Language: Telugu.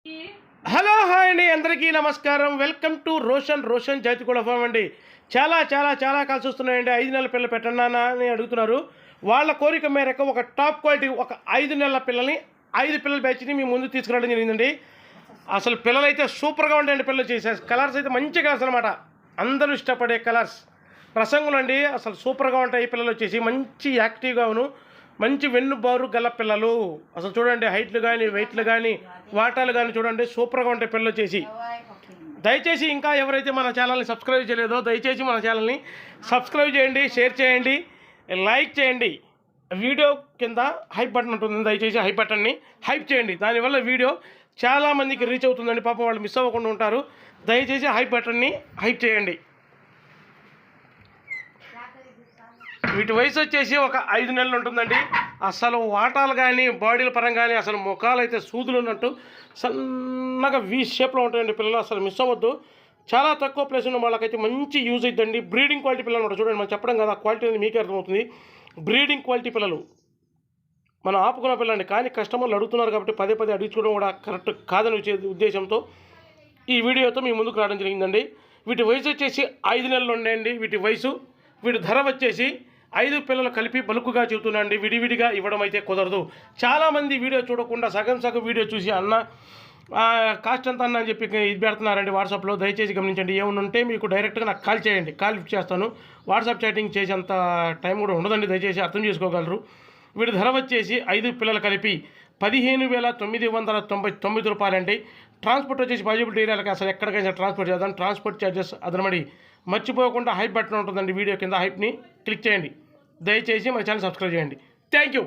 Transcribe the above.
హలో హాయ్ అండి, అందరికీ నమస్కారం. వెల్కమ్ టు రోషన్ జాతికోళ్ళ ఫామ్ అండి. చాలా చాలా చాలా కాల్స్ వస్తున్నాయండి. 5 నెలల పిల్లలు పెట్టండి అని అడుగుతున్నారు. వాళ్ళ కోరిక మేరకు ఒక టాప్ క్వాలిటీ ఒక 5 నెలల పిల్లల్ని 5 పిల్లల బ్యాచ్ని మీ ముందు తీసుకురావడం జరిగిందండి. అసలు పిల్లలు అయితే సూపర్గా ఉంటాయండి. పిల్లలు చేసే కలర్స్ అయితే మంచి కలర్స్ అనమాట. అందరూ ఇష్టపడే కలర్స్ ప్రసంగులు అండి. అసలు సూపర్గా ఉంటాయి. పిల్లలు వచ్చేసి మంచి యాక్టివ్గాను, మంచి వెన్నుబారు గల పిల్లలు. అసలు చూడండి, హైట్లు కానీ వెయిట్లు కానీ వాటాలు కానీ చూడండి సూపర్గా ఉంటాయి పిల్లలు వచ్చేసి. దయచేసి ఇంకా ఎవరైతే మన ఛానల్ని సబ్స్క్రైబ్ చేయలేదో దయచేసి మన ఛానల్ని సబ్స్క్రైబ్ చేయండి, షేర్ చేయండి, లైక్ చేయండి. వీడియో కింద హైప్ బటన్ ఉంటుంది, దయచేసి హైప్ బటన్ని హైప్ చేయండి. దానివల్ల వీడియో చాలామందికి రీచ్ అవుతుందండి. పాపం వాళ్ళు మిస్ అవ్వకుండా ఉంటారు. దయచేసి హైప్ బటన్ని హైప్ చేయండి. వీటి వయసు వచ్చేసి ఒక 5 నెలలు ఉంటుందండి. అసలు వాటాలు కానీ బాడీల పరంగా కానీ అసలు ముఖాలు అయితే సూదులు ఉన్నట్టు సన్నగా వీ షేప్లో ఉంటాయండి పిల్లలు. అసలు మిస్ అవ్వద్దు. చాలా తక్కువ ప్లేస్ ఉన్న వాళ్ళకైతే మంచి యూజ్ అవుతుందండి. బ్రీడింగ్ క్వాలిటీ పిల్లలు అనమాట. చూడండి, మనం చెప్పడం కదా, క్వాలిటీ అనేది మీకే అర్థమవుతుంది. బ్రీడింగ్ క్వాలిటీ పిల్లలు మనం ఆపుకున్న పిల్లండి. కానీ కస్టమర్లు అడుగుతున్నారు కాబట్టి పదే అడుగుకోవడం కూడా కరెక్ట్ కాదని ఉద్దేశంతో ఈ వీడియోతో మీ ముందుకు రావడం జరిగిందండి. వీటి వయసు వచ్చేసి 5 నెలలు ఉన్నాయండి. వీటి ధర వచ్చేసి 5 పిల్లలు కలిపి బల్కుగా చెబుతున్నాండి. విడివిడిగా ఇవ్వడం అయితే కుదరదు. చాలామంది వీడియో చూడకుండా సగం వీడియో చూసి అన్న కాస్ట్ ఎంత అన్న అని చెప్పి ఇది పెడుతున్నారండి వాట్సాప్లో. దయచేసి గమనించండి. ఏమన్నా ఉంటే మీకు డైరెక్ట్గా నాకు కాల్ చేయండి, కాల్ లిఫ్ట్ చేస్తాను. వాట్సాప్ చాటింగ్ చేసేంత టైం కూడా ఉండదండి. దయచేసి అర్థం చేసుకోగలరు. వీడి ధర వచ్చేసి 5 పిల్లలు కలిపి 15,999 రూపాయలండి. ట్రాన్స్పోర్ట్ వచ్చేసి పాజిబిలిటీ ఏరియాలకి అసలు ఎక్కడికైనా ట్రాన్స్పోర్ట్ చేద్దాం. ట్రాన్స్పోర్ట్ ఛార్జెస్ అదనమడి మర్చిపోకుండా హైప్ బటన్ ఉంటుందండి. వీడియో కింద హైప్ని క్లిక్ చేయండి. దయచేసి మన ఛానల్ సబ్స్క్రైబ్ చేయండి. Thank you.